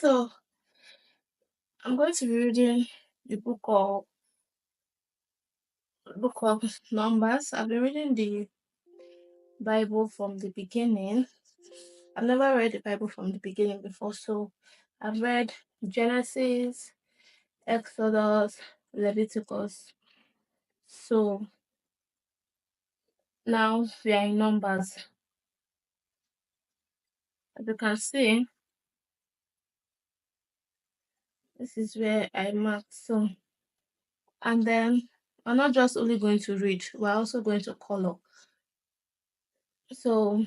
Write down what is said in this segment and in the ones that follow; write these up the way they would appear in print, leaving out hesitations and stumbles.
So I'm going to be reading the book of Numbers. I've been reading the Bible from the beginning. I've never read the Bible from the beginning before, so I've read Genesis, Exodus, Leviticus. So now we are in Numbers. As you can see, this is where I marked. So, and then we're not just only going to read, we're also going to color. So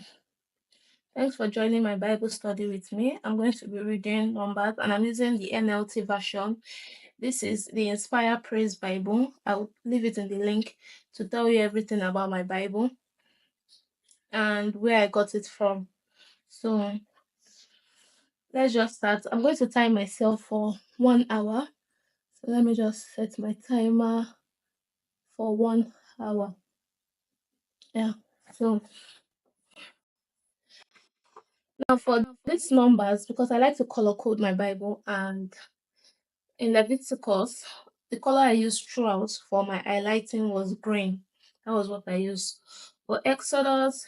thanks for joining my Bible study with me. I'm going to be reading Numbers and I'm using the NLT version. This is the Inspire Praise Bible. I'll leave it in the link to tell you everything about my Bible and where I got it from. So let's just start. I'm going to time myself for 1 hour. So let me just set my timer for 1 hour. Yeah. So now for these numbers, because I like to color code my Bible, and in Leviticus, the color I used throughout for my highlighting was green. That was what I used. For Exodus,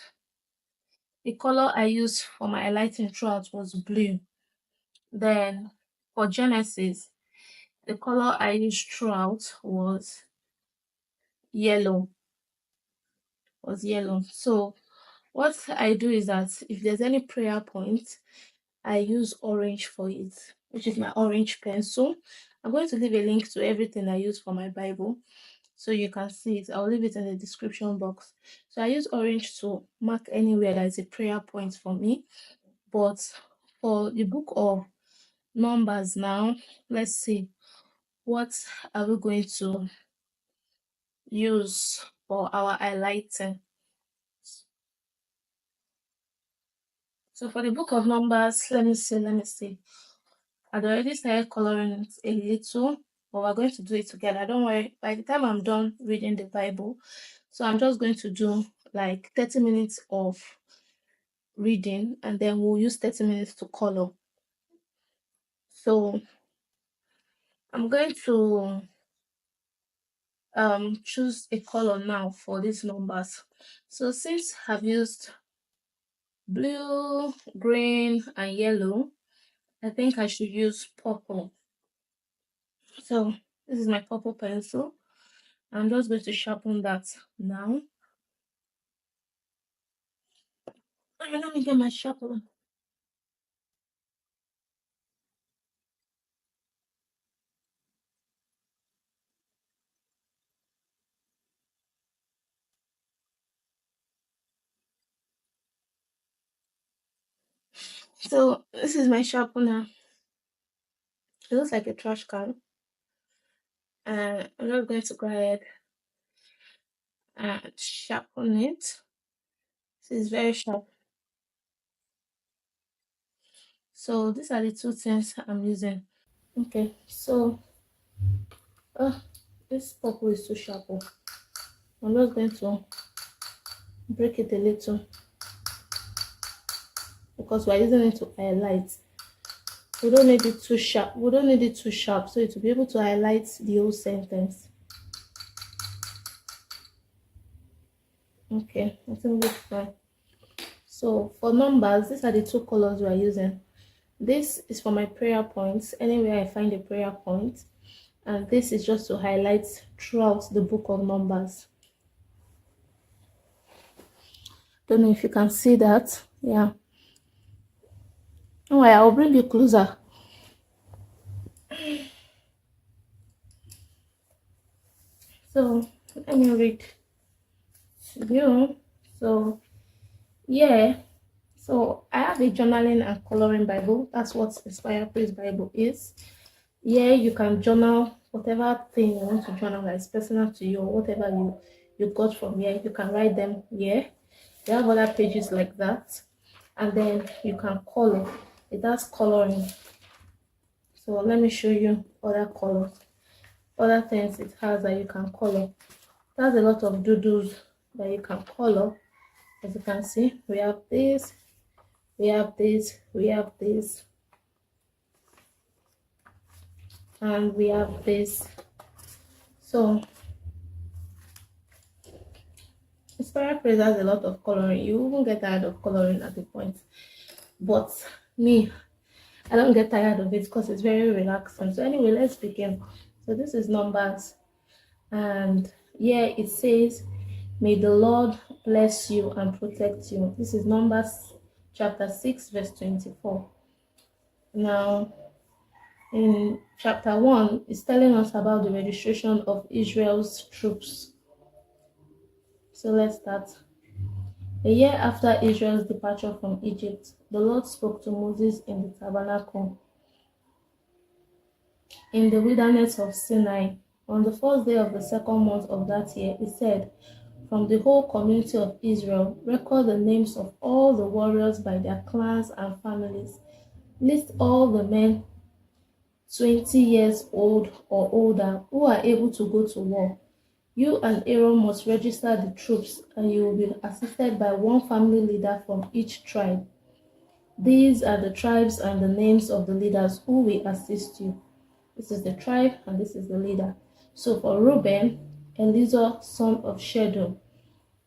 the color I used for my highlighting throughout was blue. Then for Genesis, the color I used throughout was yellow. So what I do is that if there's any prayer point, I use orange for it, which is my orange pencil. I'm going to leave a link to everything I use for my Bible so you can see it. I'll leave it in the description box. So I use orange to mark anywhere that is a prayer point for me. But for the book of Numbers now, let's see, what are we going to use for our highlighting? So for the book of Numbers, let me see. I'd already started coloring it a little, but we're going to do it together. Don't worry, by the time I'm done reading the Bible, so I'm just going to do like 30 minutes of reading and then we'll use 30 minutes to color. So I'm going to choose a color now for these numbers. So since I've used blue, green and yellow, I think I should use purple. So this is my purple pencil. I'm just going to sharpen that now. Let me get my sharpener. So this is my sharpener. It looks like a trash can. And I'm just going to go ahead and sharpen it. This is very sharp. So these are the two things I'm using. Okay, so this purple is too sharp. I'm just going to break it a little because we're using it to highlight. We don't need it too sharp. So it will be able to highlight the whole sentence. Okay, I think it's fine. So for numbers, these are the two colors we are using. This is for my prayer points, anywhere I find a prayer point, and this is just to highlight throughout the book of Numbers. Don't know if you can see that. Yeah. Oh, I'll bring you closer. So let me read you. So yeah. So I have a journaling and coloring Bible. That's what Inspire Praise Bible is. Yeah, you can journal whatever thing you want to journal that is personal to you, or whatever you got from here. You can write them here. They have other pages like that, and then you can color. It has coloring. So let me show you other colors, other things it has that you can color. It has a lot of doodles that you can color. As you can see, we have this, we have this, we have this. and we have this. So Inspire Praise has a lot of coloring. You won't get tired of coloring at the point. But me, I don't get tired of it because it's very relaxing. So anyway, let's begin. So this is Numbers. And yeah, it says, may the Lord bless you and protect you. This is Numbers chapter 6, verse 24. Now, in chapter 1, it's telling us about the registration of Israel's troops. So let's start. A year after Israel's departure from Egypt, the Lord spoke to Moses in the tabernacle in the wilderness of Sinai. On the first day of the second month of that year, he said, from the whole community of Israel, record the names of all the warriors by their clans and families. List all the men 20 years old or older who are able to go to war. You and Aaron must register the troops, and you will be assisted by one family leader from each tribe. These are the tribes and the names of the leaders who will assist you. This is the tribe and this is the leader. So for Reuben, Elizur, son of Shedum,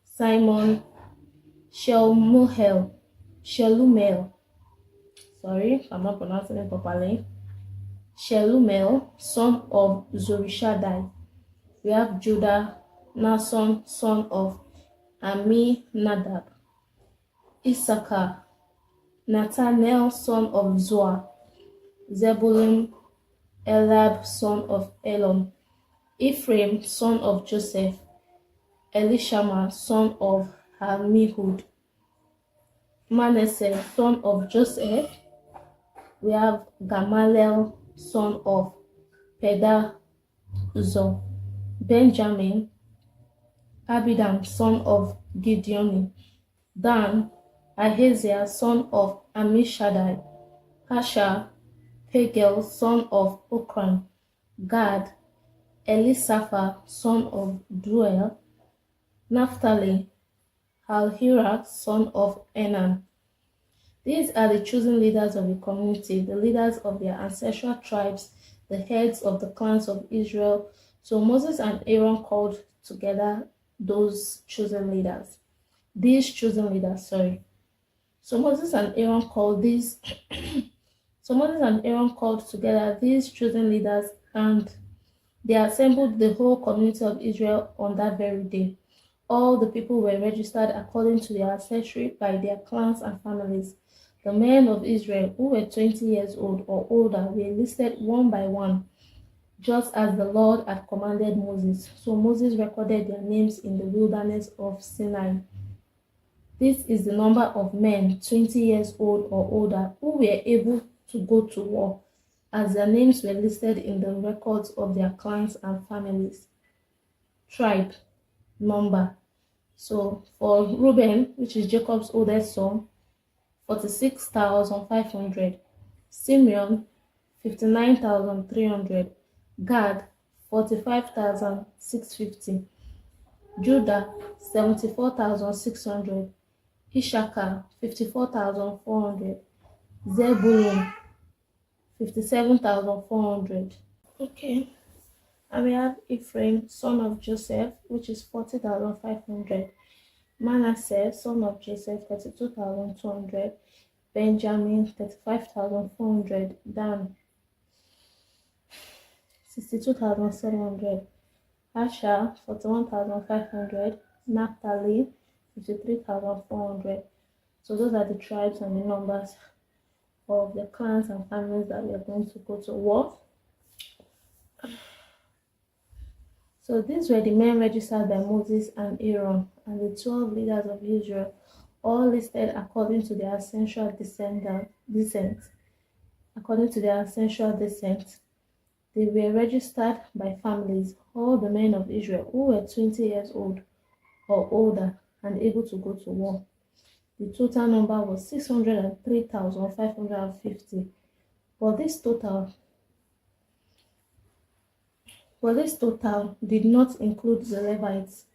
Simon, Shelumel, sorry if I'm not pronouncing it properly, Shelumel, son of Zorishadai. We have Judah, Nason, son of Amminadab. Issachar, Nathanael, son of Zoar. Zebulun, Eliab, son of Elon. Ephraim, son of Joseph. Elishama, son of Ammihud. Manasseh, son of Joseph. We have Gamaliel, son of Pedahzur. Benjamin, Abidan, son of Gideoni. Dan, Ahaziah, son of Ammishaddai. Asher, Pagel, son of Okran. Gad, Elisapha, son of Duel. Naphtali, Ahira, son of Enan. These are the chosen leaders of the community, the leaders of their ancestral tribes, the heads of the clans of Israel. So Moses and Aaron called together those chosen leaders. So Moses and Aaron called together these chosen leaders, and they assembled the whole community of Israel on that very day. All the people were registered according to their ancestry by their clans and families. The men of Israel who were 20 years old or older were listed one by one, just as the Lord had commanded Moses. So Moses recorded their names in the wilderness of Sinai. This is the number of men 20 years old or older who were able to go to war, as their names were listed in the records of their clans and families. Tribe, number. So for Reuben, which is Jacob's oldest son, 46,500. Simeon, 59,300. Gad, 45,650. Judah, 74,600. Issachar, 54,400. Zebulun, 57,400. Okay. And we have Ephraim, son of Joseph, which is 40,500. Manasseh, son of Joseph, 32,200. Benjamin, 35,400. Dan, 62,700. Asher, 41,500. Naphtali, 53,400. So those are the tribes and the numbers of the clans and families that we are going to go to war. So these were the men registered by Moses and Aaron and the 12 leaders of Israel, all listed according to their ancestral descent. According to their ancestral descent, they were registered by families, all the men of Israel who were 20 years old or older and able to go to war. The total number was 603,550. But this total did not include the Levites,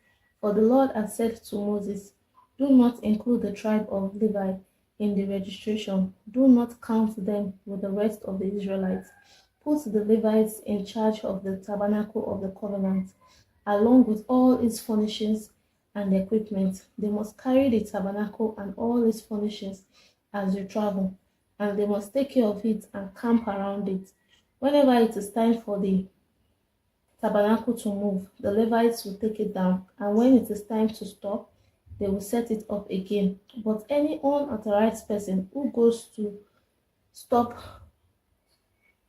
for the Lord had said to Moses, do not include the tribe of Levi in the registration. Do not count them with the rest of the Israelites. put the Levites in charge of the tabernacle of the covenant, along with all its furnishings and equipment. They must carry the tabernacle and all its furnishings as they travel, and they must take care of it and camp around it. Whenever it is time for the tabernacle to move, the Levites will take it down, and when it is time to stop, they will set it up again. But any unauthorized person who goes to stop,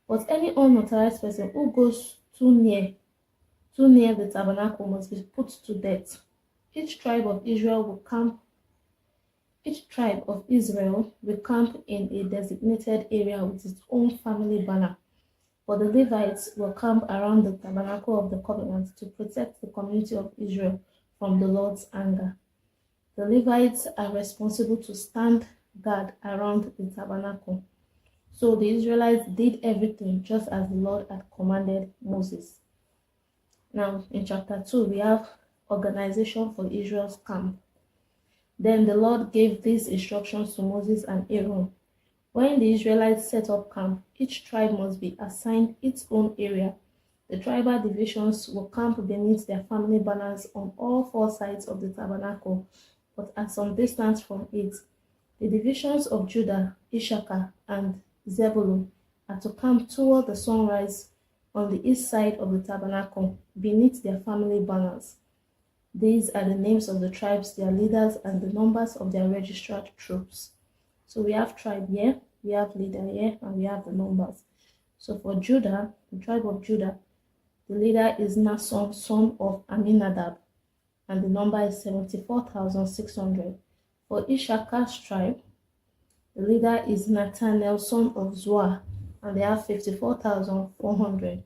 but any unauthorized person who goes too near the tabernacle must be put to death. Each tribe of Israel will camp in a designated area with its own family banner. But the Levites will camp around the tabernacle of the covenant to protect the community of Israel from the Lord's anger. The Levites are responsible to stand guard around the tabernacle. So the Israelites did everything just as the Lord had commanded Moses. Now, in chapter 2, we have organization for Israel's camp. Then the Lord gave these instructions to Moses and Aaron. When the Israelites set up camp, each tribe must be assigned its own area. The tribal divisions will camp beneath their family banners on all four sides of the tabernacle, but at some distance from it. The divisions of Judah, Issachar, and Zebulun are to camp toward the sunrise on the east side of the tabernacle, beneath their family banners. These are the names of the tribes, their leaders, and the numbers of their registered troops. So we have tribe here, we have leader here, and we have the numbers. So for Judah, the tribe of Judah, the leader is Nason, son of Aminadab, and the number is 74,600. For Issachar's tribe, the leader is Nathanael, son of Zuar, and they have 54,400.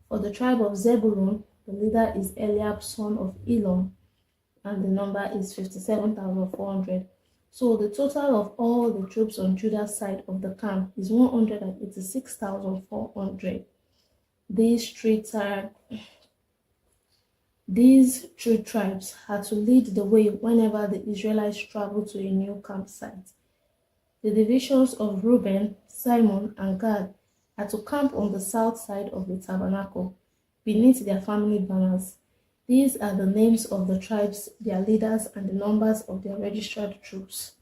For the tribe of Zebulun, the leader is Eliab, son of Elon, and the number is 57,400. So the total of all the troops on Judah's side of the camp is 186,400. These three tribes had to lead the way whenever the Israelites traveled to a new campsite. The divisions of Reuben, Simon, and Gad are to camp on the south side of the tabernacle, beneath their family banners. These are the names of the tribes, their leaders, and the numbers of their registered troops.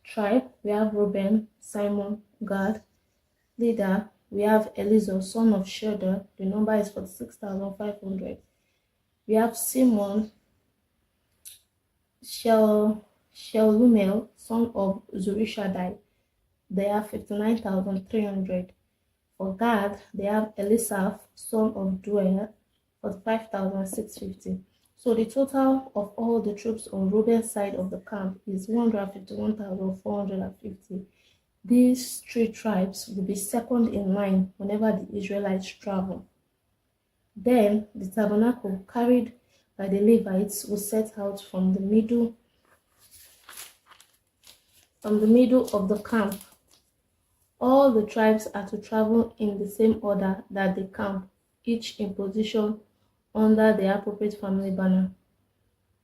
Tribe, we have Reuben, Simon, Gad. Leader, we have Elizur, son of Shedeur. The number is 46,500. We have Simon, Shelumel, son of Zurishaddai. They have 59,300. For Gad, they have Elisaph, son of Duer, 45,650. So the total of all the troops on Reuben's side of the camp is 151,450. These three tribes will be second in line whenever the Israelites travel. Then the tabernacle carried by the Levites will set out from the middle of the camp. All the tribes are to travel in the same order that they camp, each in position under their appropriate family banner.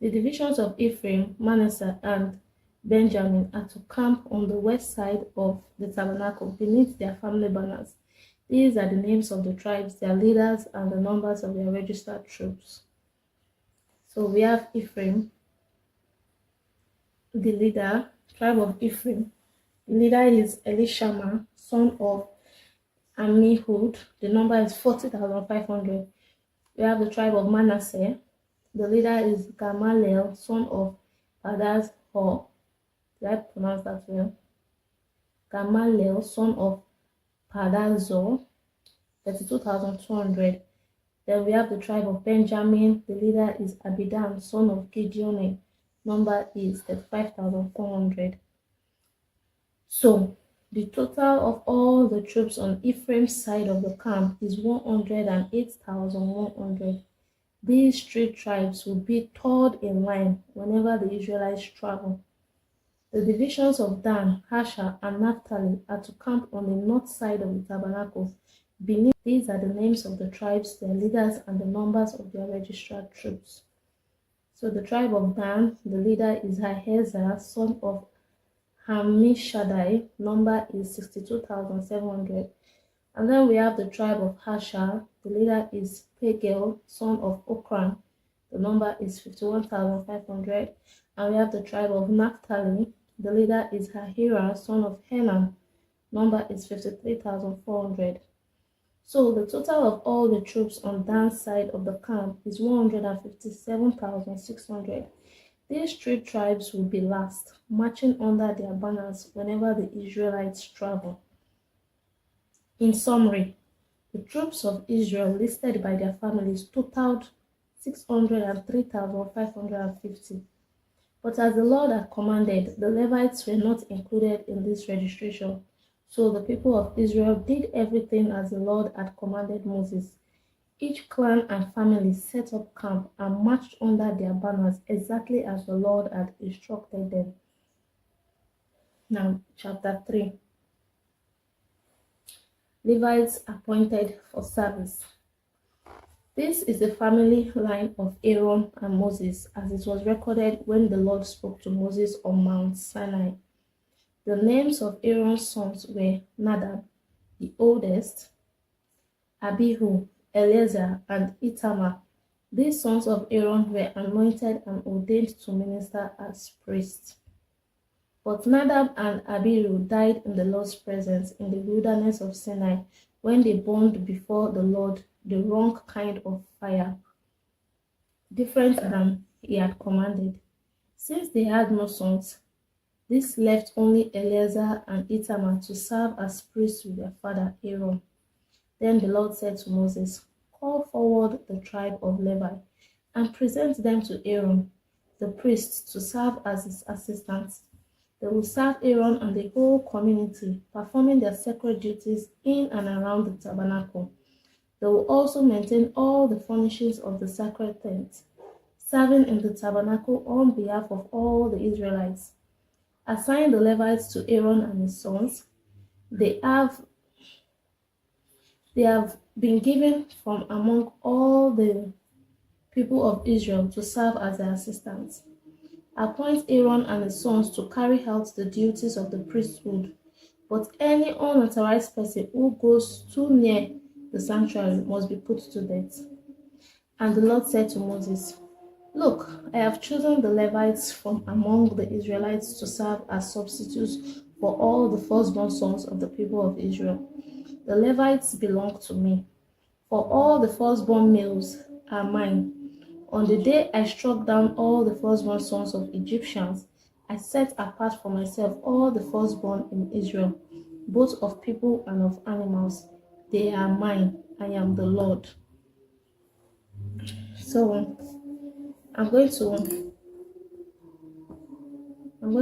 The divisions of Ephraim, Manasseh, and Benjamin are to camp on the west side of the tabernacle beneath their family banners. These are the names of the tribes, their leaders, and the numbers of their registered troops. So we have Ephraim, the leader, tribe of Ephraim. The leader is Elishama, son of Ammihud. The number is 40,500. We have the tribe of Manasseh. The leader is Gamaliel, son of Padaz-Hor. Did I pronounce that well? Gamaliel, son of Padazor, 32,200. Then we have the tribe of Benjamin. The leader is Abidan, son of Gideone. Number is 35,400. So the total of all the troops on Ephraim's side of the camp is 108,100. These three tribes will be third in line whenever the Israelites travel. The divisions of Dan, Asher, and Naphtali are to camp on the north side of the tabernacle. Beneath these are the names of the tribes, their leaders, and the numbers of their registered troops. So the tribe of Dan, the leader is Ahiezer, son of Ammishaddai. Number is 62,700. And then we have the tribe of Asher. The leader is Pagel, son of Okran. The number is 51,500. And we have the tribe of Naphtali. The leader is Ahira, son of Henan. Number is 53,400. So the total of all the troops on Dan's side of the camp is 157,600. These three tribes will be last, marching under their banners whenever the Israelites travel. In summary, the troops of Israel listed by their families totaled 603,550. But as the Lord had commanded, the Levites were not included in this registration. So the people of Israel did everything as the Lord had commanded Moses. Each clan and family set up camp and marched under their banners exactly as the Lord had instructed them. Now, chapter 3. Levites appointed for service. This is the family line of Aaron and Moses, as it was recorded when the Lord spoke to Moses on Mount Sinai. The names of Aaron's sons were Nadab, the oldest, Abihu, Eleazar, and Itamar. These sons of Aaron were anointed and ordained to minister as priests. But Nadab and Abihu died in the Lord's presence in the wilderness of Sinai when they burned before the Lord the wrong kind of fire, different than he had commanded. Since they had no sons, this left only Eleazar and Itamar to serve as priests with their father Aaron. Then the Lord said to Moses, "Call forward the tribe of Levi and present them to Aaron, the priest, to serve as his assistants. They will serve Aaron and the whole community, performing their sacred duties in and around the tabernacle. They will also maintain all the furnishings of the sacred tent, serving in the tabernacle on behalf of all the Israelites. Assign the Levites to Aaron and his sons. They have been given from among all the people of Israel to serve as their assistants. Appoint Aaron and his sons to carry out the duties of the priesthood, but any unauthorized person who goes too near the sanctuary must be put to death." And the Lord said to Moses, "Look, I have chosen the Levites from among the Israelites to serve as substitutes for all the firstborn sons of the people of Israel. The Levites belong to me, for all the firstborn males are mine. On the day I struck down all the firstborn sons of Egyptians, I set apart for myself all the firstborn in Israel, both of people and of animals. They are mine. I am the Lord." So I'm going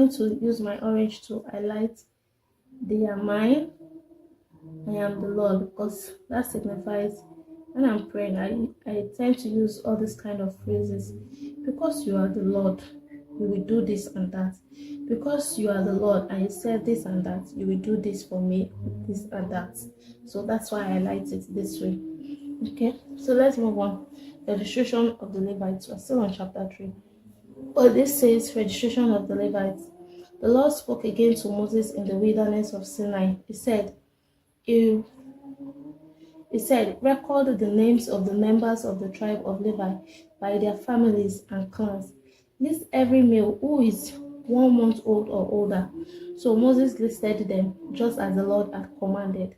to use my orange to highlight "they are mine, I am the Lord," because that signifies when I'm praying, I tend to use all these kind of phrases. Because you are the Lord, you will do this and that. Because you are the Lord and you said this and that, you will do this for me, this and that. So that's why I highlight it this way. Okay, so let's move on. Registration of the Levites. We're still on chapter 3. But this says registration of the Levites. The Lord spoke again to Moses in the wilderness of Sinai. He said, "Record the names of the members of the tribe of Levi by their families and clans. List every male who is 1 month old or older." So Moses listed them, just as the Lord had commanded.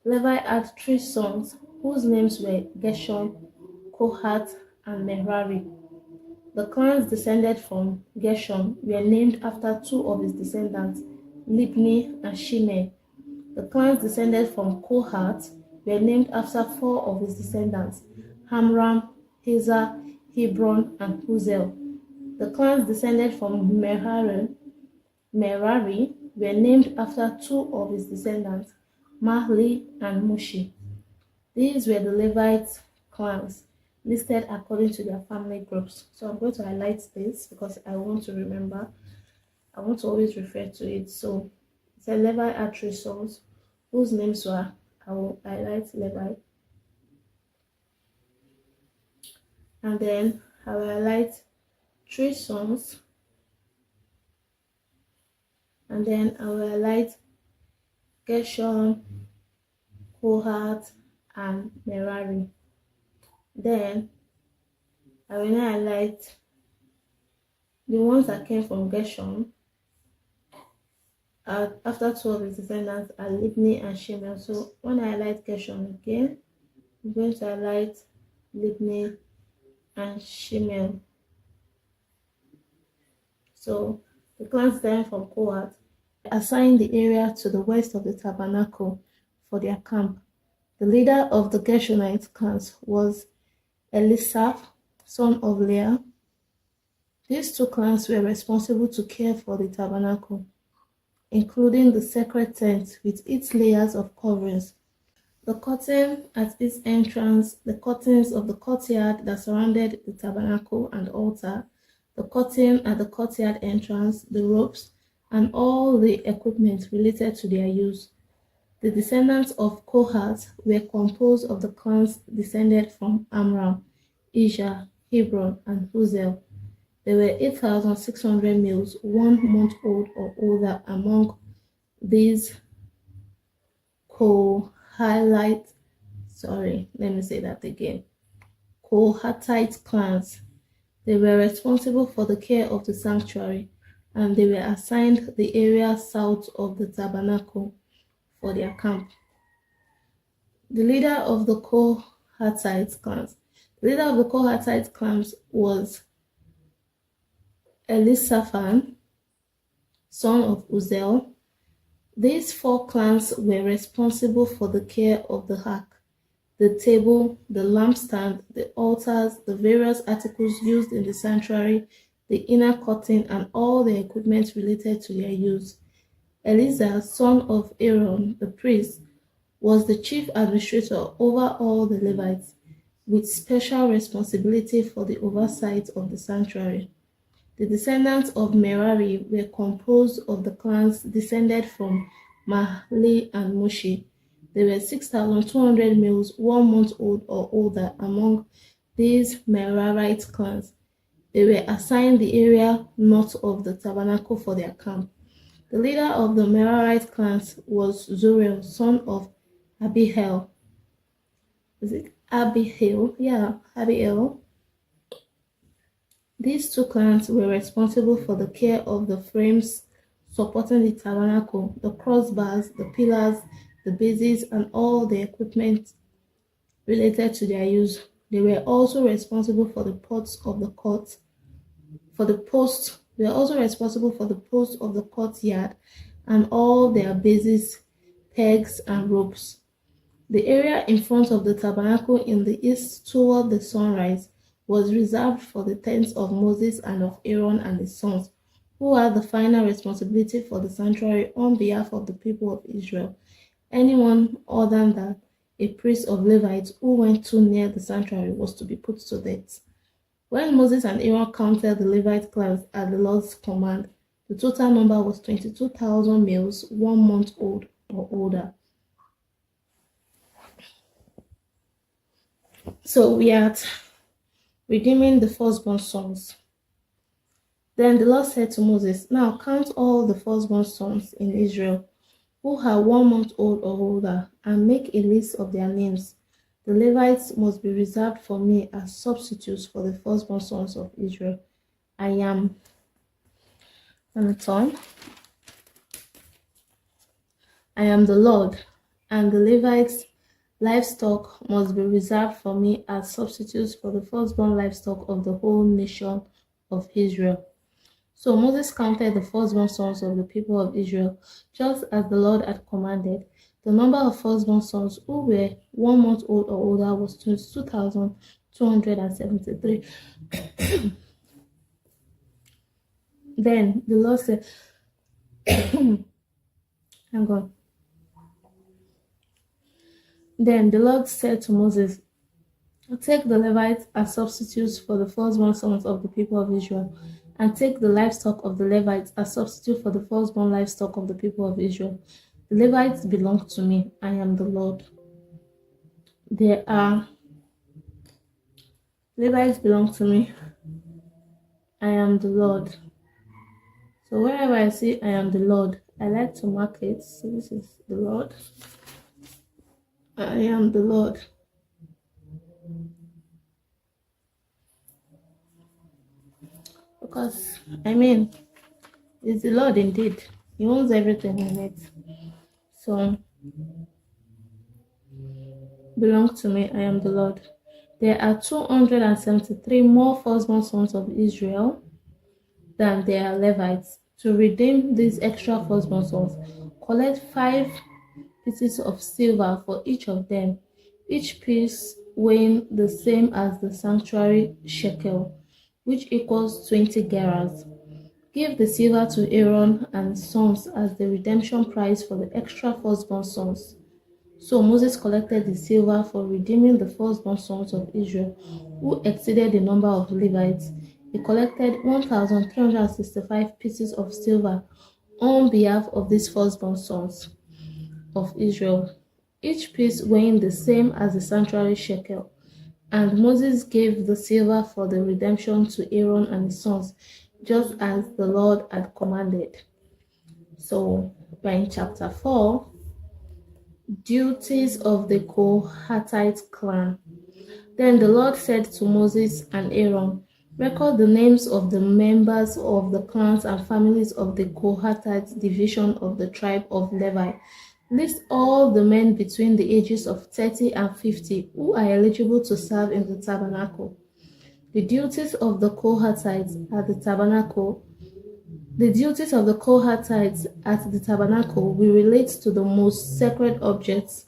Levi had 3 sons, whose names were Gershon, Kohath, and Merari. The clans descended from Gershon were named after 2 of his descendants, Libni and Shimei. The clans descended from Kohath were named after 4 of his descendants, Amram, Hazar, Hebron, and Uzel. The clans descended from Merari were named after 2 of his descendants, Mahli and Mushi. These were the Levite clans, listed according to their family groups. So I'm going to highlight this because I want to remember. I want to always refer to it. So it said Levi had 3 sons, whose names were, I will highlight Levi. And then I will highlight 3 sons. And then I will highlight Gershon, Kohat, and Merari. Then I will now highlight the ones that came from Gershon. After 12 his descendants are Libni and Shimei. So when I highlight Gershon again, I'm going to highlight Libni and Shimei. So the clans then from Kohat assigned the area to the west of the tabernacle for their camp. The leader of the Gershonite clans was Elisaph, son of Leah. These two clans were responsible to care for the tabernacle, including the sacred tent with its layers of coverings, the curtain at its entrance, the curtains of the courtyard that surrounded the tabernacle and altar, the curtain at the courtyard entrance, the ropes, and all the equipment related to their use. The descendants of Kohath were composed of the clans descended from Amram, Isha, Hebron, and Uzel. There were 8,600 males 1 month old or older among these Kohathite clans. They were responsible for the care of the sanctuary, and they were assigned the area south of the tabernacle for their camp. The leader of the Kohathite clans was Elisaphan, son of Uzel. These 4 clans were responsible for the care of the ark, the table, the lampstand, the altars, the various articles used in the sanctuary, the inner curtain, and all the equipment related to their use. Eleazar, son of Aaron, the priest, was the chief administrator over all the Levites, with special responsibility for the oversight of the sanctuary. The descendants of Merari were composed of the clans descended from Mahli and Mushi. There were 6,200 males 1 month old or older among these Merarite clans. They were assigned the area north of the tabernacle for their camp. The leader of the Merarite clans was Zuriel, son of Abihail. Is it Abihail? Yeah, Abihail. These 2 clans were responsible for the care of the frames supporting the tabernacle, the crossbars, the pillars, the bases, and all the equipment related to their use. They were also responsible for the posts of the court. They were also responsible for the posts of the courtyard and all their bases, pegs, and ropes. The area in front of the tabernacle in the east toward the sunrise was reserved for the tents of Moses and of Aaron and his sons, who had the final responsibility for the sanctuary on behalf of the people of Israel. Anyone other than that, a priest of Levites who went too near the sanctuary was to be put to death. When Moses and Aaron counted the Levite clans at the Lord's command, the total number was 22,000 males 1 month old or older. So we are redeeming the firstborn sons. Then the Lord said to Moses, "Now count all the firstborn sons in Israel who are 1 month old or older, and make a list of their names. The Levites must be reserved for me as substitutes for the firstborn sons of Israel. I am the Lord, and the Levites' livestock must be reserved for me as substitutes for the firstborn livestock of the whole nation of Israel." So Moses counted the firstborn sons of the people of Israel, just as the Lord had commanded. The number of firstborn sons who were 1 month old or older was 22,273. Then the Lord said, hang on. Then the Lord said to Moses, "Take the Levites as substitutes for the firstborn sons of the people of Israel, and take the livestock of the Levites as substitute for the firstborn livestock of the people of Israel. The Levites belong to me. I am the Lord. Levites belong to me. I am the Lord." So wherever I see "I am the Lord," I like to mark it. So this is the Lord. I am the Lord. Because, I mean, it's the Lord indeed. He owns everything in it. So, belong to me, I am the Lord. There are 273 more firstborn sons of Israel than there are Levites. To redeem these extra firstborn sons, collect 5 pieces of silver for each of them, each piece weighing the same as the sanctuary shekel, which equals 20 gerahs. Give the silver to Aaron and his sons as the redemption price for the extra firstborn sons. So Moses collected the silver for redeeming the firstborn sons of Israel, who exceeded the number of Levites. He collected 1,365 pieces of silver on behalf of these firstborn sons of Israel, each piece weighing the same as the sanctuary shekel. And Moses gave the silver for the redemption to Aaron and his sons, just as the Lord had commanded. So, we're in chapter 4. Duties of the Kohathite clan. Then the Lord said to Moses and Aaron, record the names of the members of the clans and families of the Kohathite division of the tribe of Levi. List all the men between the ages of 30 and 50 who are eligible to serve in the tabernacle. The duties of the Kohathites at the tabernacle. The duties of the Kohathites at the tabernacle will relate to the most sacred objects.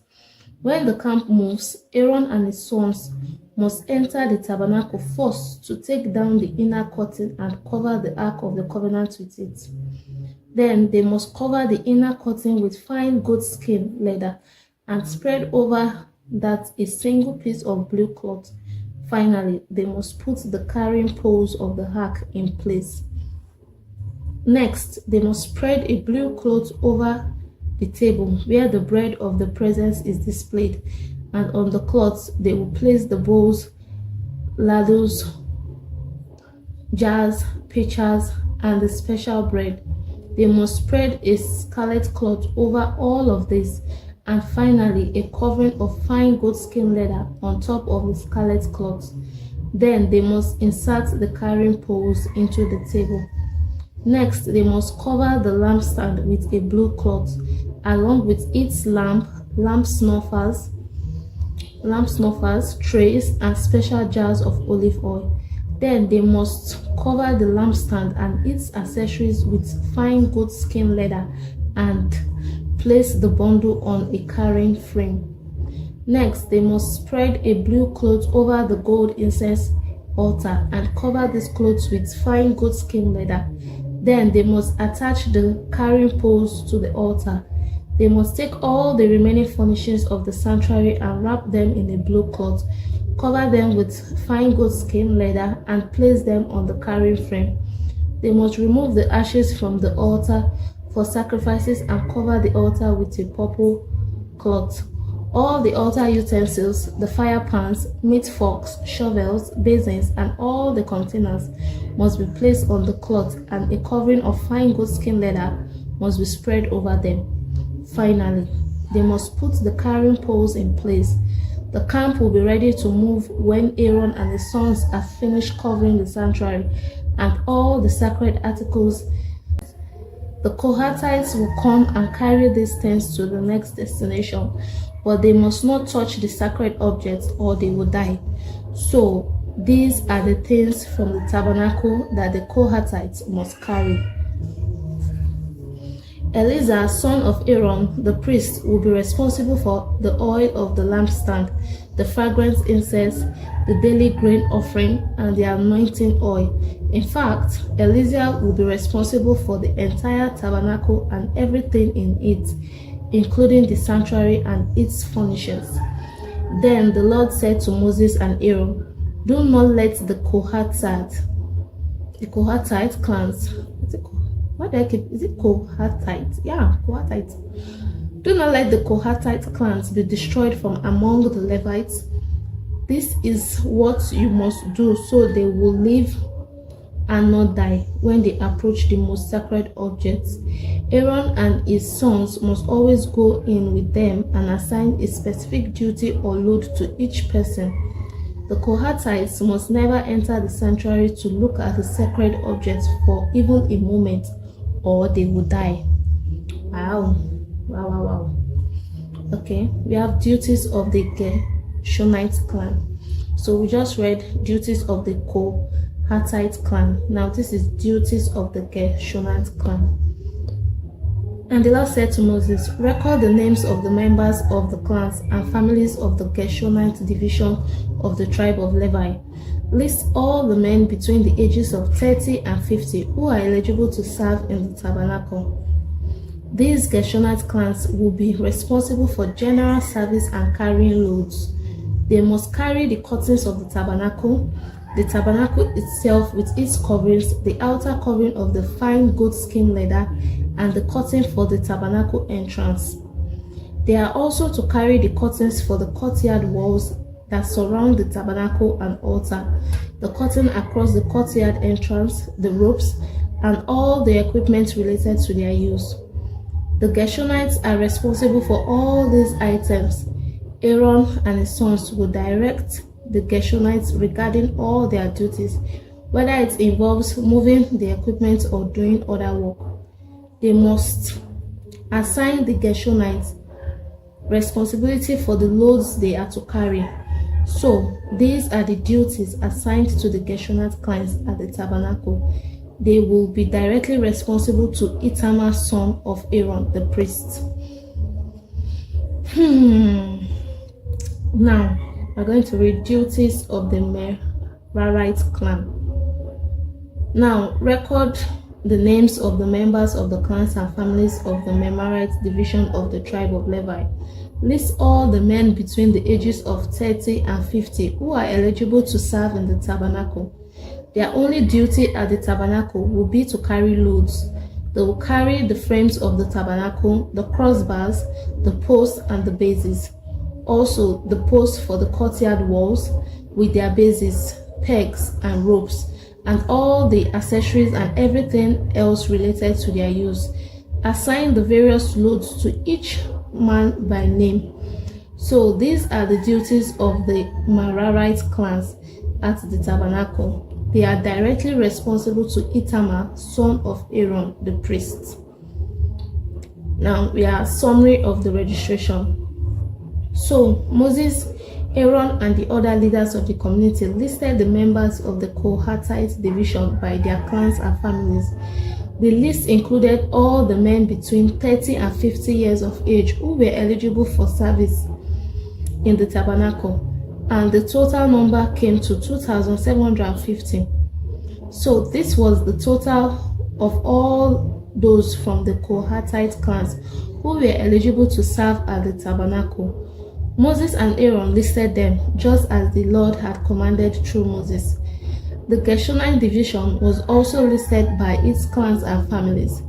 When the camp moves, Aaron and his sons must enter the tabernacle first to take down the inner curtain and cover the Ark of the Covenant with it. Then they must cover the inner curtain with fine goatskin leather and spread over that a single piece of blue cloth. Finally, they must put the carrying poles of the ark in place. Next, they must spread a blue cloth over the table where the bread of the presence is displayed, and on the cloth they will place the bowls, ladles, jars, pitchers, and the special bread. They must spread a scarlet cloth over all of this, and finally a covering of fine goatskin leather on top of the scarlet cloth. Then they must insert the carrying poles into the table. Next, they must cover the lampstand with a blue cloth, along with its lamp snuffers, trays, and special jars of olive oil. Then they must cover the lampstand and its accessories with fine goatskin leather and place the bundle on a carrying frame. Next, they must spread a blue cloth over the gold incense altar and cover this cloth with fine goatskin leather. Then they must attach the carrying poles to the altar. They must take all the remaining furnishings of the sanctuary and wrap them in a blue cloth, cover them with fine goatskin leather, and place them on the carrying frame. They must remove the ashes from the altar for sacrifices and cover the altar with a purple cloth. All the altar utensils, the fire pans, meat forks, shovels, basins, and all the containers must be placed on the cloth, and a covering of fine goatskin leather must be spread over them. Finally, they must put the carrying poles in place. The camp will be ready to move when Aaron and his sons have finished covering the sanctuary and all the sacred articles. The Kohathites will come and carry these things to the next destination, but they must not touch the sacred objects or they will die. So, these are the things from the tabernacle that the Kohathites must carry. Eleazar, son of Aaron, the priest, will be responsible for the oil of the lampstand, the fragrance incense, the daily grain offering, and the anointing oil. In fact, Eleazar will be responsible for the entire tabernacle and everything in it, including the sanctuary and its furnishings. Then the Lord said to Moses and Aaron, do not let the Kohathite clans, is it Kohathite? Yeah, Kohathite. Do not let the Kohathite clans be destroyed from among the Levites. This is what you must do so they will live and not die when they approach the most sacred objects. Aaron and his sons must always go in with them and assign a specific duty or load to each person. The Kohathites must never enter the sanctuary to look at the sacred objects for even a moment, or they will die. Wow. Okay, we have duties of the Gershonite clan. So we just read duties of the Kohathite clan. Now this is duties of the Gershonite clan. And the Lord said to Moses, record the names of the members of the clans and families of the Gershonite division of the tribe of Levi. List all the men between the ages of 30 and 50 who are eligible to serve in the tabernacle. These Gershonite clans will be responsible for general service and carrying loads. They must carry the curtains of the tabernacle itself with its coverings, the outer covering of the fine goatskin leather, and the curtain for the tabernacle entrance. They are also to carry the curtains for the courtyard walls that surround the tabernacle and altar, the curtain across the courtyard entrance, the ropes, and all the equipment related to their use. The Gershonites are responsible for all these items. Aaron and his sons will direct the Gershonites regarding all their duties, whether it involves moving the equipment or doing other work. They must assign the Gershonites responsibility for the loads they are to carry. So, these are the duties assigned to the Gershonite clans at the tabernacle. They will be directly responsible to Ithamar, son of Aaron, the priest. Now, we're going to read duties of the Merarite clan. Now, record the names of the members of the clans and families of the Merarite division of the tribe of Levi. List all the men between the ages of 30 and 50 who are eligible to serve in the tabernacle. Their only duty at the tabernacle will be to carry loads. They will carry the frames of the tabernacle, the crossbars, the posts, and the bases. Also, the posts for the courtyard walls with their bases, pegs, and ropes, and all the accessories and everything else related to their use. Assign the various loads to each man by name. So these are the duties of the Merarite clans at the tabernacle. They are directly responsible to Ithamar, son of Aaron, the priest. Now we are summary of the registration. So Moses, Aaron, and the other leaders of the community listed the members of the Kohathite division by their clans and families. The list included all the men between 30 and 50 years of age who were eligible for service in the tabernacle, and the total number came to 2,750. So this was the total of all those from the Kohathite clans who were eligible to serve at the tabernacle. Moses and Aaron listed them just as the Lord had commanded through Moses. The Gershonite division was also listed by its clans and families.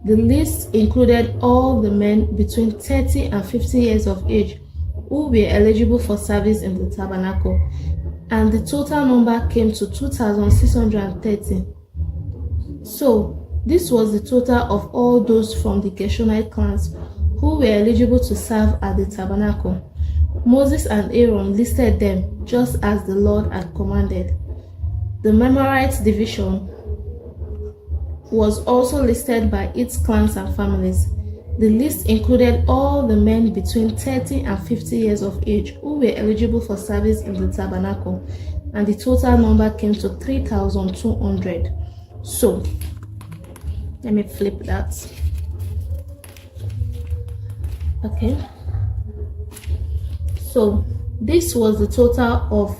The list included all the men between 30 and 50 years of age who were eligible for service in the tabernacle, and the total number came to 2,630. So, this was the total of all those from the Gershonite clans who were eligible to serve at the tabernacle. Moses and Aaron listed them just as the Lord had commanded. The Merarite division was also listed by its clans and families. The list included all the men between 30 and 50 years of age who were eligible for service in the tabernacle, and the total number came to 3,200. So, let me flip that. Okay. So, this was the total of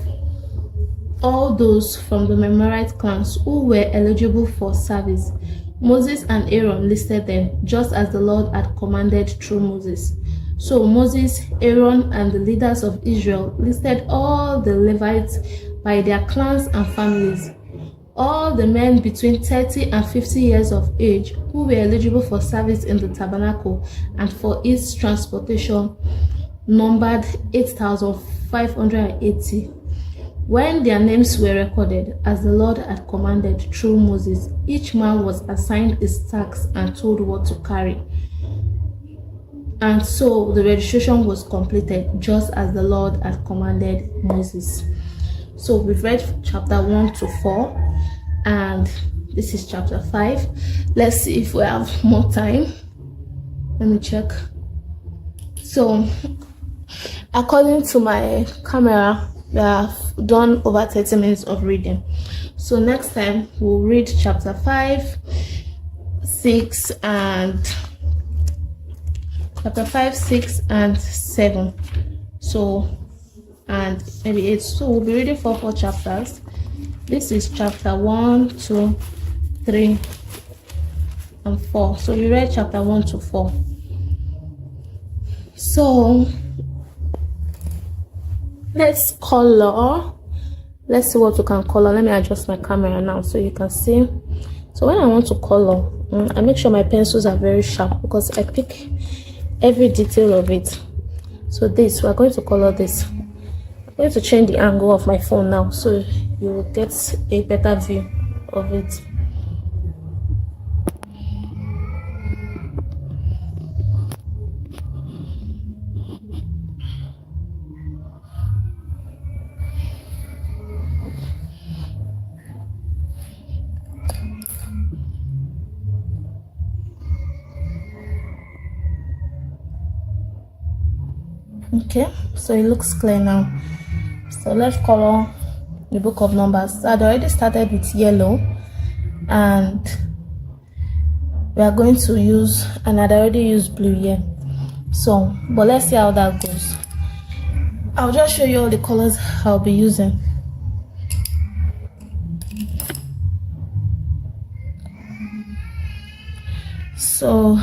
all those from the Merarite clans who were eligible for service. Moses and Aaron listed them just as the Lord had commanded through Moses. So Moses, Aaron, and the leaders of Israel listed all the Levites by their clans and families. All the men between 30 and 50 years of age who were eligible for service in the tabernacle and for its transportation numbered 8,580. When their names were recorded, as the Lord had commanded through Moses, each man was assigned his task and told what to carry. And so the registration was completed just as the Lord had commanded Moses. So we've read chapter 1 to 4, and this is chapter 5. Let's see if we have more time. Let me check. So according to my camera, we have done over 30 minutes of reading. So next time we'll read chapter 5, 6, and chapter 5, 6, and 7. So, and maybe 8. So we'll be reading for 4 chapters. This is chapter 1, 2, 3, and 4. So we read chapter 1 to 4. So let's color. Let's see what we can color. Let me adjust my camera now so you can see. So when I want to color, I make sure my pencils are very sharp because I pick every detail of it. So this, we're going to color this. I'm going to change the angle of my phone now so you will get a better view of it. Okay, so it looks clear now. So let's color the book of Numbers. So I'd already started with yellow, and we are going to use, and I'd already used blue here. So, but let's see how that goes. I'll just show you all the colors I'll be using. So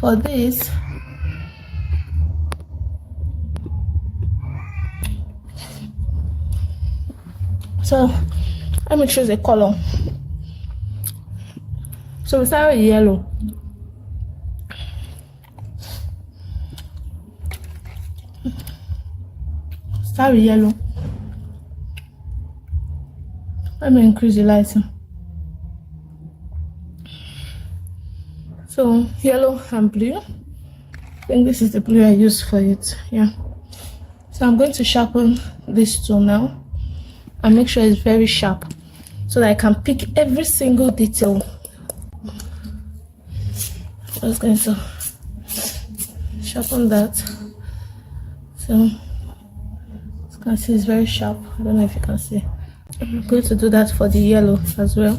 for this, so let me choose a color. So we start with yellow. Start with yellow. Let me increase the lighting. So yellow and blue. I think this is the blue I used for it. Yeah. So I'm going to sharpen this tool now and make sure it's very sharp so that I can pick every single detail. I'm just going to sharpen that. So you can see it's very sharp. I don't know if you can see. I'm going to do that for the yellow as well.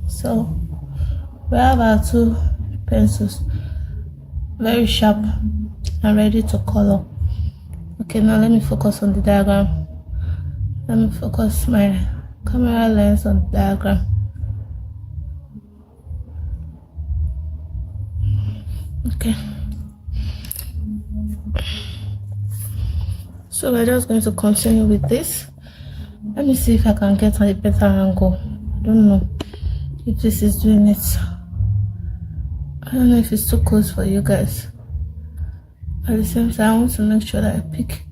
So we have our 2 pencils, very sharp and ready to color. Okay, now let me focus on the diagram. Let me focus my camera lens on the diagram. Okay. So we're just going to continue with this. Let me see if I can get a better angle. I don't know if this is doing it. I don't know if it's too close for you guys. At the same time, I want to make sure that I pick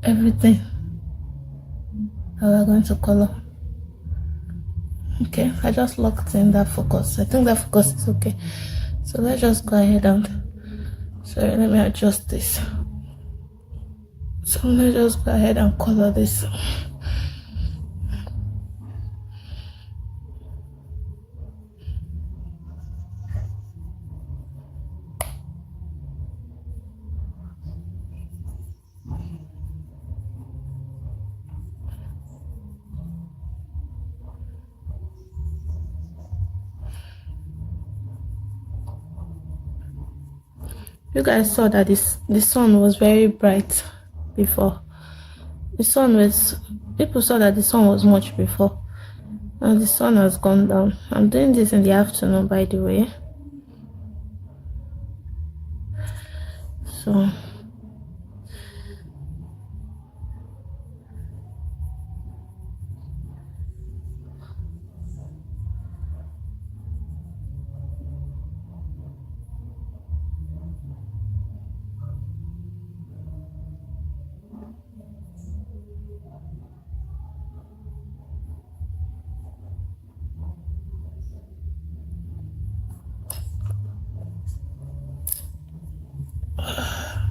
everything that we're going to color. Okay, I just locked in that focus. I think that focus is okay. So let's just go ahead and, sorry, let me adjust this. So let's just go ahead and color this. You guys saw that the sun was very bright before. People saw that the sun was much before. Now the sun has gone down. I'm doing this in the afternoon, by the way. So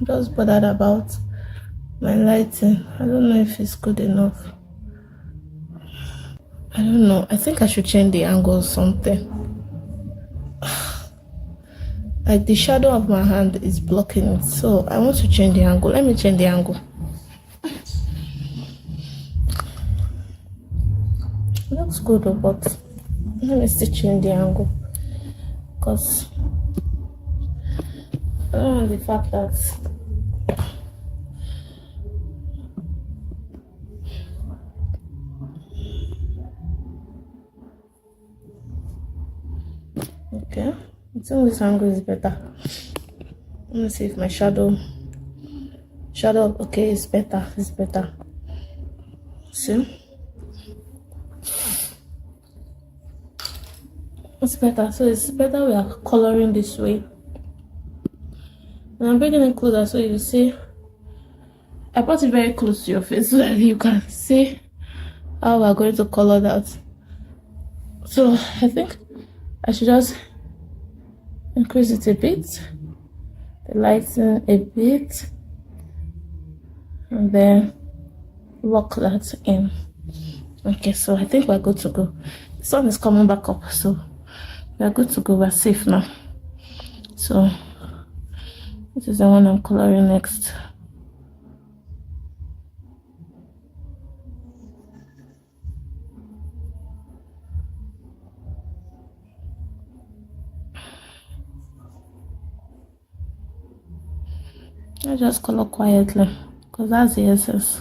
just bothered about my lighting. I don't know if it's good enough. I don't know. I think I should change the angle or something. Like the shadow of my hand is blocking it, so I want to change the angle. Let me change the angle. It looks good, but let me still change the angle, because I don't want the fact that okay, I think this angle is better. Let me see if my shadow okay, it's better. See, it's better. So it's better we are coloring this way. And I'm bringing it closer so you see. I brought it very close to your face so that you can see how we're going to color that. So I think I should just increase it a bit, the lighting a bit, and then lock that in. Okay, so I think we're good to go. The sun is coming back up, so we're good to go. We're safe now. So this is the one I'm coloring next. I just color quietly because that's the essence.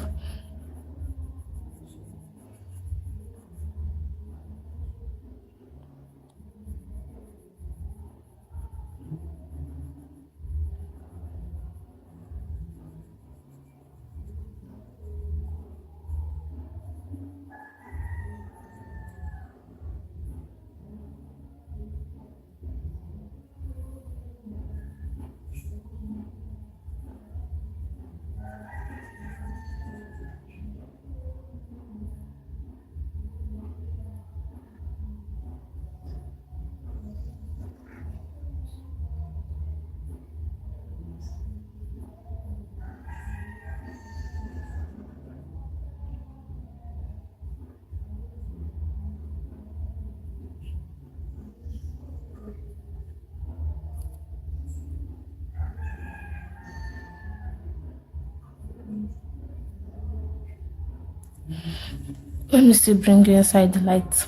Let me still bring you inside the light.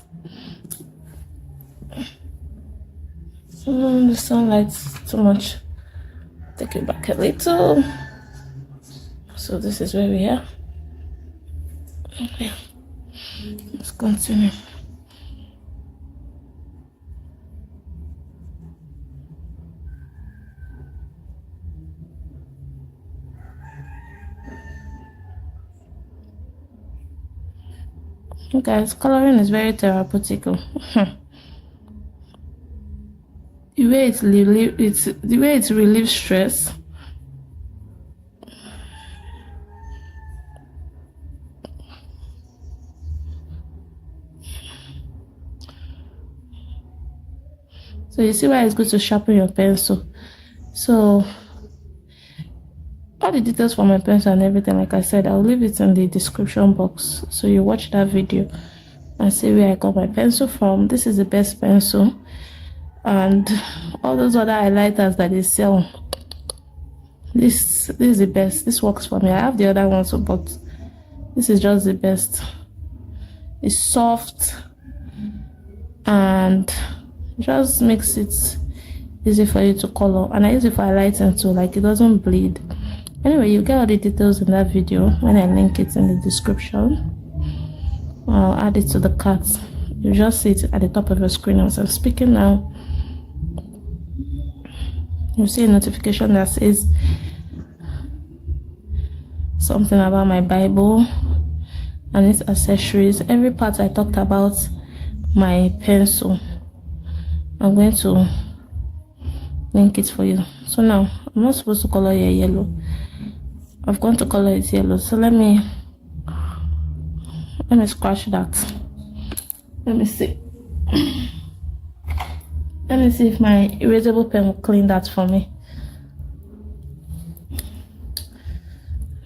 The sunlight's too much. Take it back a little. So this is where we are. Okay, let's continue. Guys, coloring is very therapeutic. The way it relieves stress. So you see why it's good to sharpen your pencil. So all the details for my pencil and everything, like I said, I'll leave it in the description box, so you watch that video and see where I got my pencil from. This is the best pencil, and all those other highlighters that they sell, this is the best. This works for me. I have the other ones, but this is just the best. It's soft and just makes it easy for you to color, and I use it for highlighting too, like it doesn't bleed. Anyway, you get all the details in that video when I link it in the description. I'll add it to the cart. You just see it at the top of your screen as I'm speaking now. You see a notification that says something about my Bible and its accessories. Every part I talked about my pencil, I'm going to link it for you. So now I'm not supposed to color here yellow. I've gone to color it yellow, so let me scratch that. Let me see if my erasable pen will clean that for me.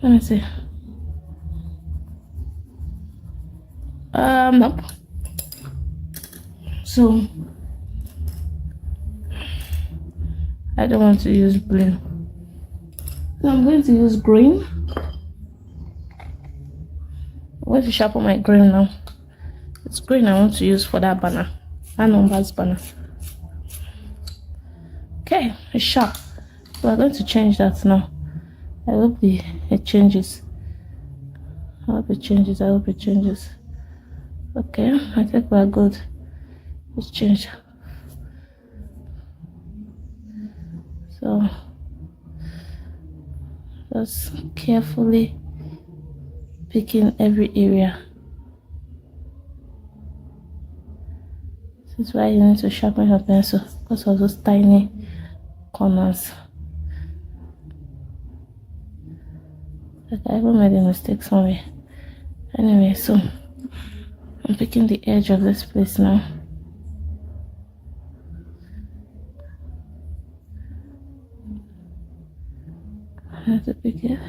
Let me see. Nope. So I don't want to use blue. So I'm going to use green. I'm going to sharpen my green now. It's green I want to use for that banner. That numbers banner. Okay, it's sharp. So we're going to change that now. I hope it changes. I hope it changes. I hope it changes. Okay, I think we're good. It's changed. So just carefully picking every area. This is why you need to sharpen your pencil because of those tiny corners. Like I even made a mistake somewhere. Anyway, so I'm picking the edge of this place now. I have to pick it.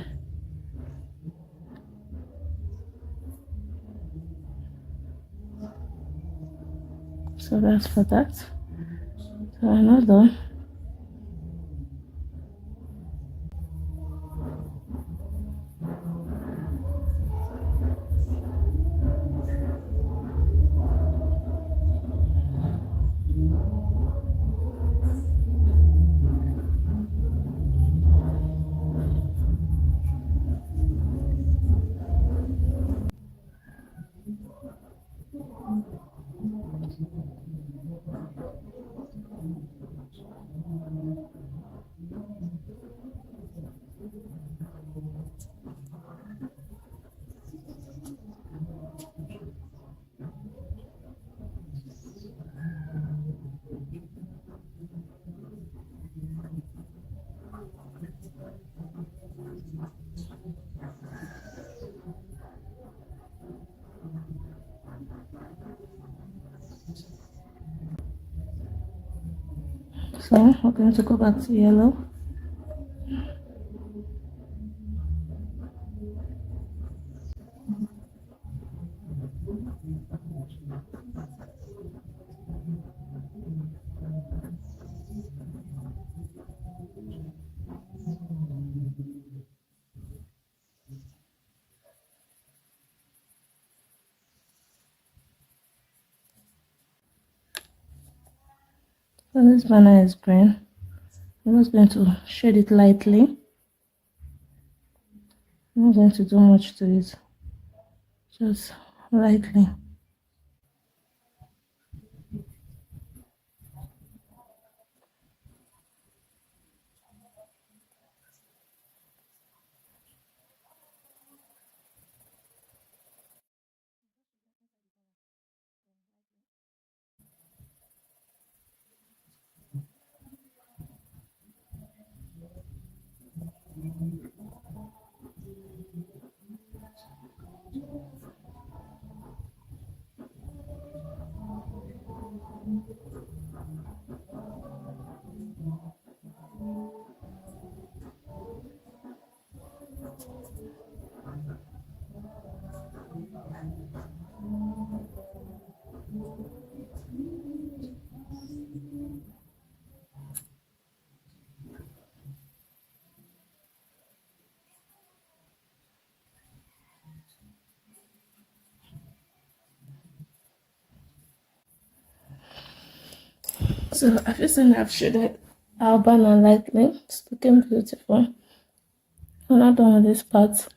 So that's for that. So I'm not done. So we're going to go back to yellow. So this banner is green. I'm just going to shade it lightly. I'm not going to do much to it, just lightly. So I've just seen I've shaded our banner lightly. It's looking beautiful. I'm not done with this part.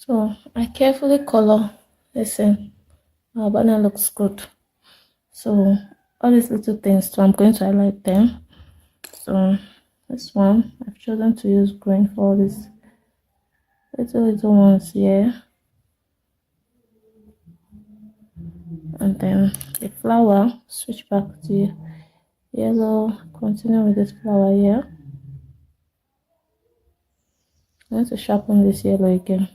So I carefully color. Listen, our banner looks good. So all these little things, so I'm going to highlight them. So this one, I've chosen to use green for all these little ones here. And then the flower, switch back to yellow, continue with this flower here. I'm going to sharpen this yellow again.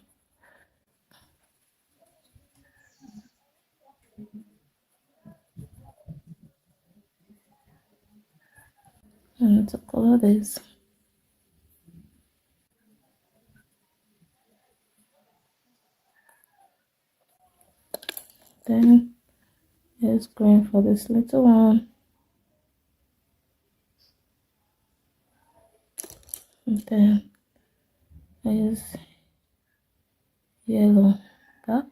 And to color this. Then it's going for this little one. And then I use yellow back.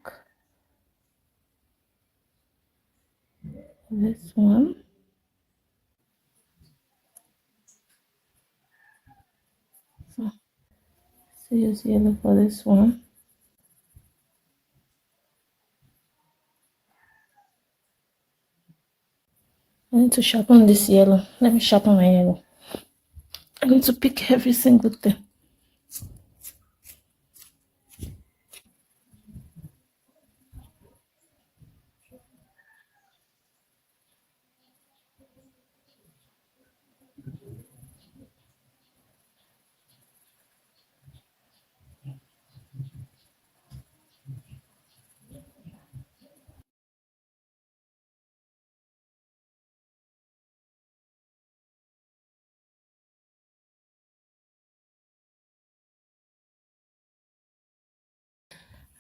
This one. So use yellow for this one. I need to sharpen this yellow. Let me sharpen my yellow. I need to pick every single thing.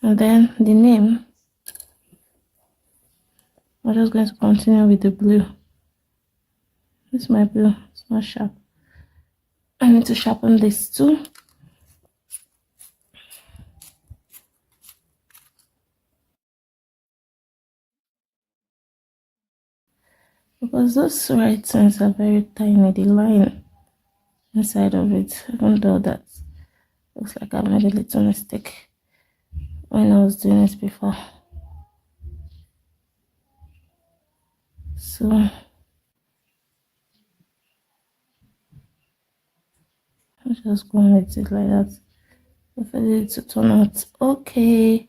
And then the name, I'm just going to continue with the blue. This is my blue, it's not sharp. I need to sharpen this too. Because those writings are very tiny, the line inside of it, even though that looks like I made a little mistake when I was doing it before. So I'm just going with it like that. Hopefully it to turn out okay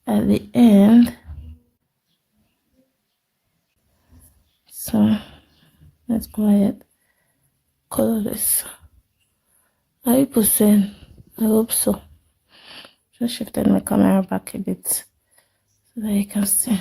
at the end. So let's go ahead, color this. Are you percent? I hope so. Just shifted my camera back a bit so that you can see.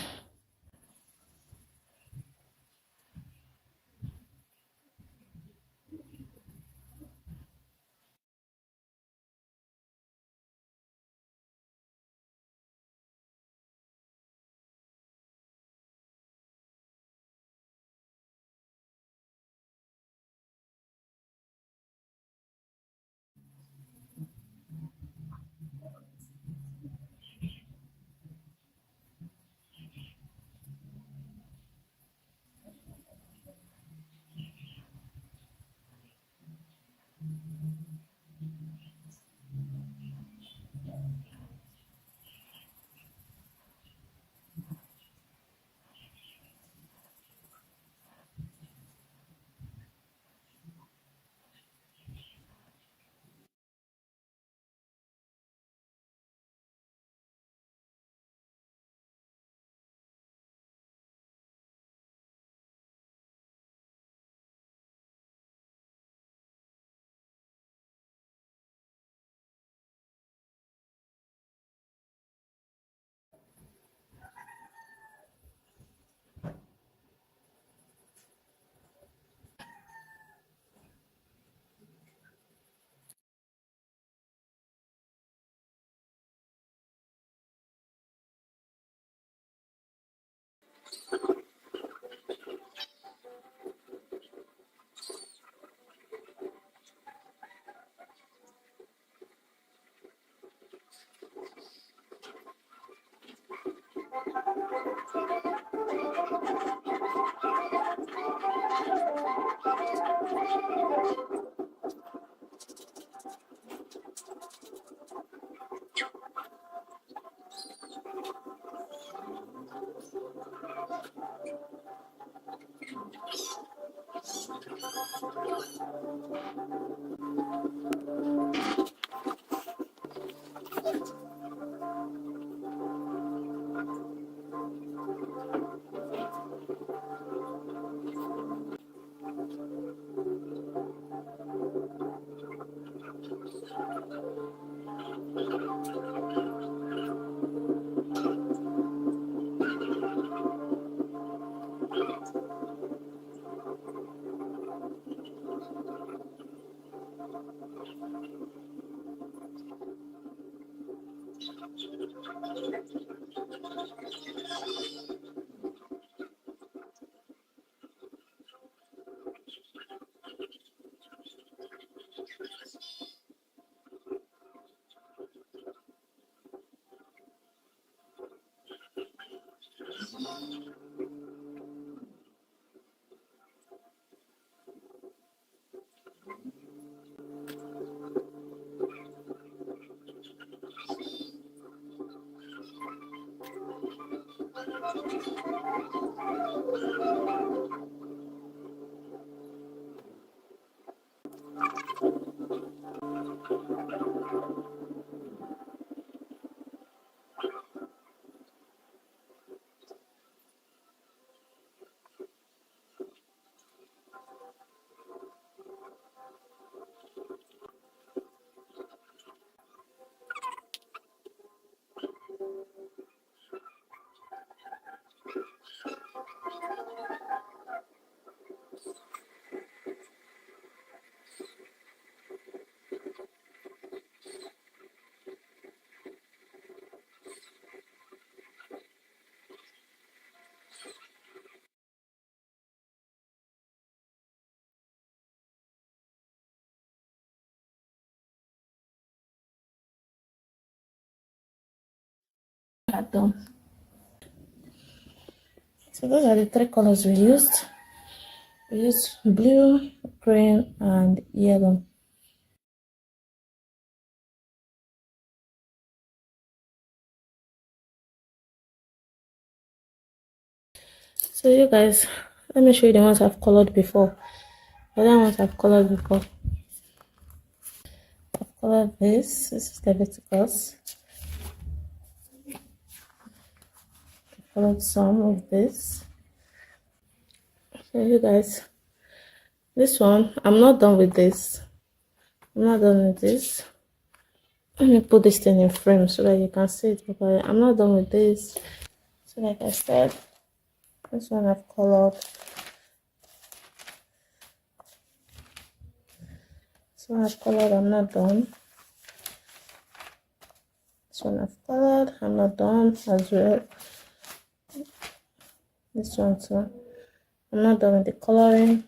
Done. So those are the three colors we used. We used blue, green, and yellow. So you guys, let me show you the ones I've colored before. The other ones I've colored before. I've colored this. This is Leviticus. I've colored some of this. So you guys, this one, I'm not done with this. I'm not done with this. Let me put this thing in frame so that you can see it properly. I'm not done with this. So like I said, this one I've colored. This one I've colored, I'm not done. This one I've colored, I'm not done as well. This one too. I'm not done with the coloring.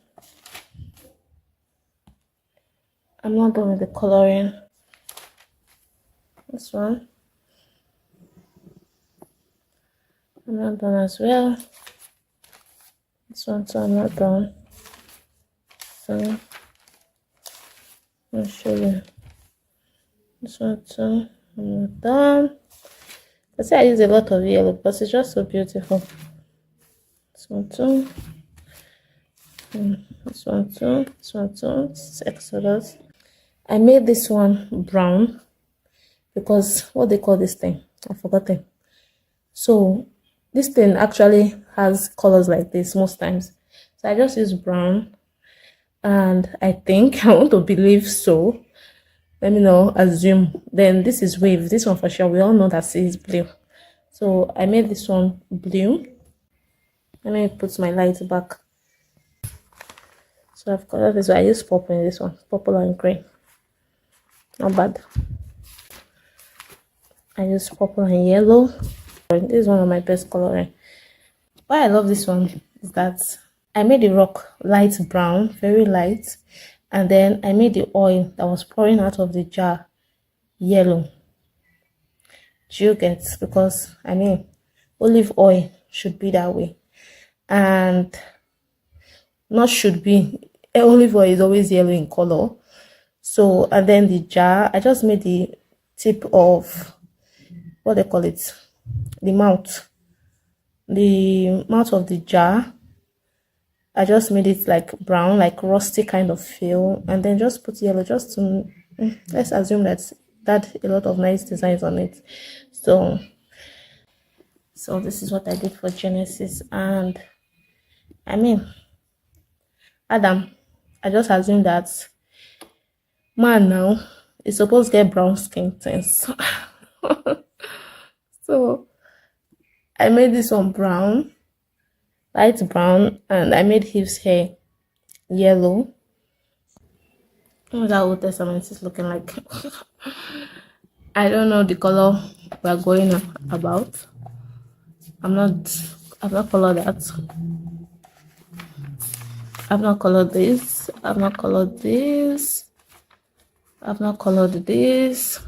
I'm not done with the coloring. This one. I'm not done as well. This one too, I'm not done. So I'll show you. This one too, I'm not done. I say I use a lot of yellow because it's just so beautiful. This one too. This one too. This one too. This is Exodus. I made this one brown because what they call this thing, I forgot it. So this thing actually has colors like this most times. So I just use brown, and I think I want to believe so. Let me know, assume. Then this is wave. This one for sure. We all know that C is blue. So I made this one blue. Let me put my light back. So I've colored this. I use purple in this one, purple and green. Not bad. I use purple and yellow. This is one of my best coloring. Why I love this one is that I made the rock light brown, very light, and then I made the oil that was pouring out of the jar yellow. Do you get? Because I mean, olive oil should be that way, and not should be. Olive oil is always yellow in color. So, and then the jar, I just made the tip of what they call it, the mouth of the jar. I just made it like brown, like rusty kind of feel, and then just put yellow just to let's assume that a lot of nice designs on it. So this is what I did for Genesis, and I mean, Adam, I just assume that man now is supposed to get brown skin things. So I made this one brown, light brown, and I made his hair yellow. What that Old Testament is looking like. I don't know the color we're going about. I've not colored that. I've not colored this. I've not colored this. I've not colored this.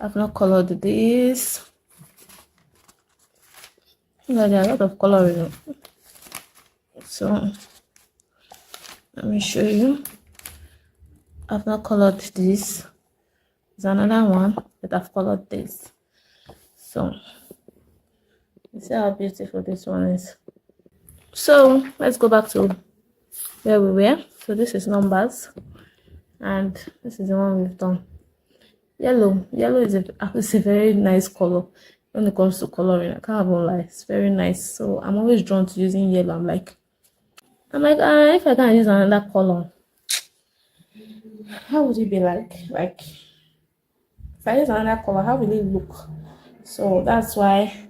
I've not colored this. Yeah, there are a lot of coloring. So let me show you. I've not colored this. There's another one that I've colored this. So you see how beautiful this one is. So let's go back to where we were. So this is numbers, and this is the one we've done. Yellow is a very nice color when it comes to coloring. I can't even lie, it's very nice. So I'm always drawn to using yellow. I'm like if I can use another color, how would it be like if I use another color, how will it look? So that's why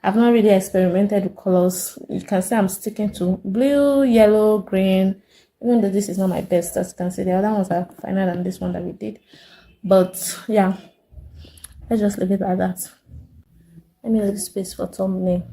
I've not really experimented with colors. You can see I'm sticking to blue, yellow, green, even though this is not my best. As you can see, the other ones are finer than this one that we did. But yeah, let's just leave it like that. Let me leave space for thumbnail.